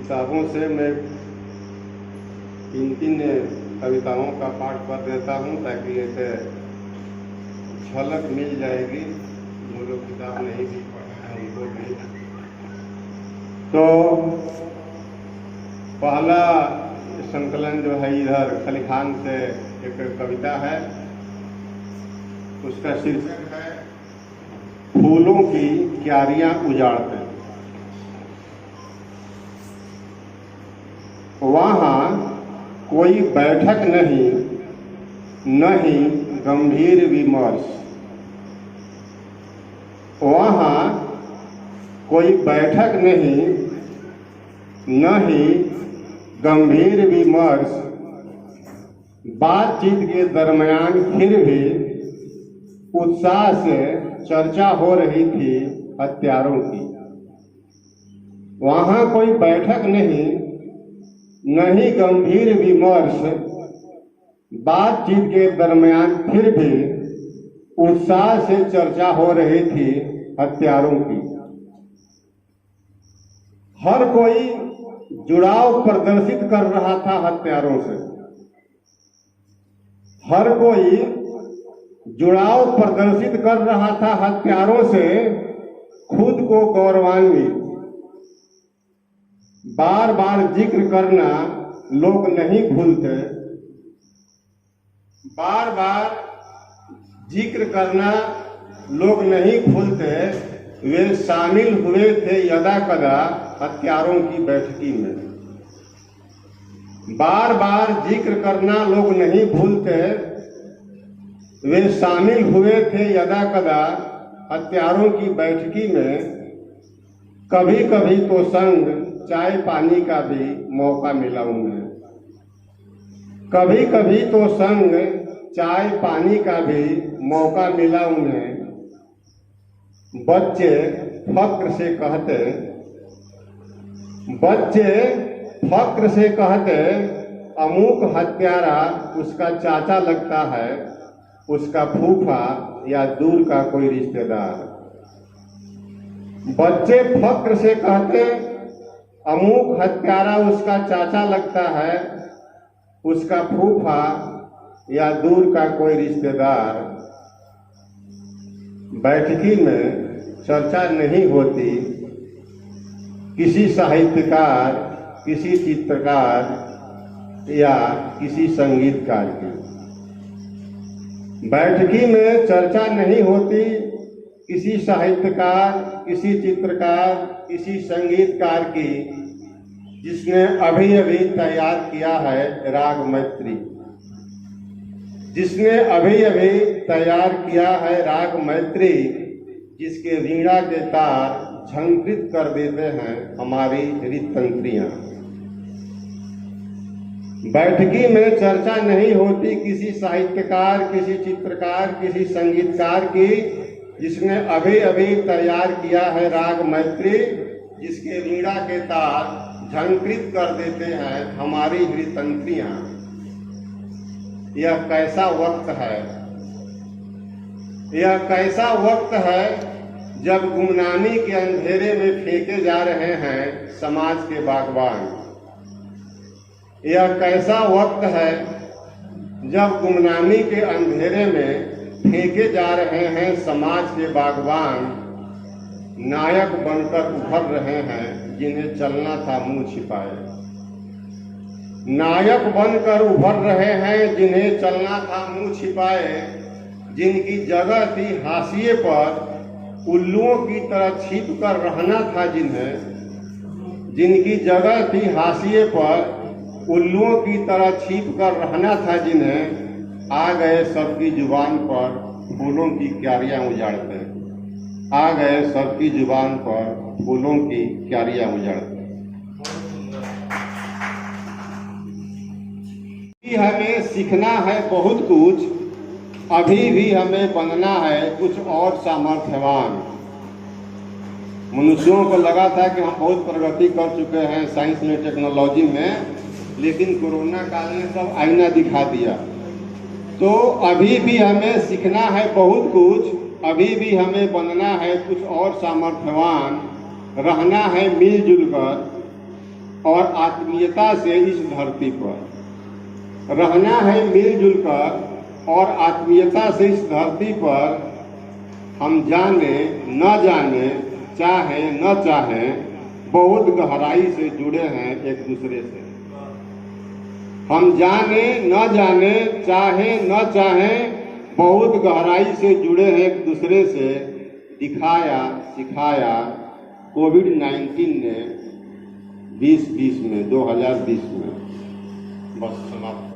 किताबों से मैं 3-3 कविताओं का पाठ कर देता हूँ ताकि ऐसे झलक मिल जाएगी जो लोग किताब नहीं भी पढ़े हैं उनको भी। तो पहला संकलन जो है इधर खलिखान से एक कविता है, उसका शीर्षक है फूलों की क्यारियां उजाड़ते। वहाँ कोई बैठक नहीं, न ही गंभीर विमर्श। वहाँ कोई बैठक नहीं, न ही गंभीर विमर्श। बातचीत के दरमियान फिर भी उत्साह से चर्चा हो रही थी हत्यारों की। वहाँ कोई बैठक नहीं, न ही गंभीर विमर्श। बातचीत के दरमियान फिर भी उत्साह से चर्चा हो रही थी हत्यारों की। हर कोई जुड़ाव प्रदर्शित कर रहा था हत्यारों से। हर कोई जुड़ाव प्रदर्शित कर रहा था हत्यारों से, खुद को गौरवान्वित। बार बार जिक्र करना लोग नहीं भूलते। बार बार जिक्र करना लोग नहीं भूलते। वे शामिल हुए थे यदा कदा हत्यारों की बैठकी में। बार बार जिक्र करना लोग नहीं भूलते। वे शामिल हुए थे यदा कदा हत्यारों की बैठकी में। कभी कभी तो संग चाय पानी का भी मौका मिला उन्हें। कभी कभी तो संग चाय पानी का भी मौका मिला उन्हें। बच्चे फक्र से कहते, बच्चे फक्र से कहते, अमुक हत्यारा उसका चाचा लगता है, उसका फूफा या दूर का कोई रिश्तेदार। बच्चे फक्र से कहते, अमुक हत्यारा उसका चाचा लगता है, उसका फूफा या दूर का कोई रिश्तेदार। बैठकी में चर्चा नहीं होती किसी साहित्यकार, किसी चित्रकार या किसी संगीतकार की। बैठकी में चर्चा नहीं होती किसी साहित्यकार, किसी चित्रकार, किसी संगीतकार की जिसने अभी अभी तैयार किया है राग मैत्री। जिसने अभी अभी तैयार किया है राग मैत्री, जिसके वीणा के तार झंकृत कर देते हैं हमारी हृदयतंत्रियां। बैठकी में चर्चा नहीं होती किसी साहित्यकार, किसी चित्रकार, किसी संगीतकार की जिसने अभी अभी तैयार किया है राग मैत्री, जिसके वीणा के तार झंकृत कर देते हैं हमारी हृदयतंत्रियां। यह कैसा वक्त है, यह कैसा वक्त है जब गुमनामी के अंधेरे में फेंके जा रहे हैं समाज के बागबान। यह कैसा वक्त है जब गुमनामी के अंधेरे में फेंके जा रहे हैं समाज के बागबान। नायक बनकर उभर रहे हैं जिन्हें चलना था मुंह छिपाए। नायक बनकर उभर रहे हैं जिन्हें चलना था मुंह छिपाए। जिनकी जगह थी हाशिए पर उल्लुओं की तरह छिप कर रहना था जिन्हें। जिनकी जगह थी हाशिए पर उल्लुओं की तरह छिप कर रहना था जिन्हें। आ गए सबकी जुबान पर फूलों की क्यारियां उजाड़ते। आ गए सबकी जुबान पर फूलों की क्यारियां उजाड़ते। हमें सीखना है बहुत कुछ, अभी भी हमें बनना है कुछ और सामर्थ्यवान। मनुष्यों को लगा था कि हम बहुत प्रगति कर चुके हैं साइंस में, टेक्नोलॉजी में, लेकिन कोरोना काल ने सब आईना दिखा दिया। तो अभी भी हमें सीखना है बहुत कुछ, अभी भी हमें बनना है कुछ और सामर्थ्यवान। रहना है मिलजुल कर, और आत्मीयता से इस धरती पर रहना है मिलजुल कर और आत्मीयता से इस धरती पर हम जाने न जाने चाहे न चाहे बहुत गहराई से जुड़े हैं एक दूसरे से। हम जाने न जाने चाहे न चाहे बहुत गहराई से जुड़े हैं एक दूसरे से। दिखाया सिखाया कोविड-19 ने 2020 में 2020 में। बस समाप्त।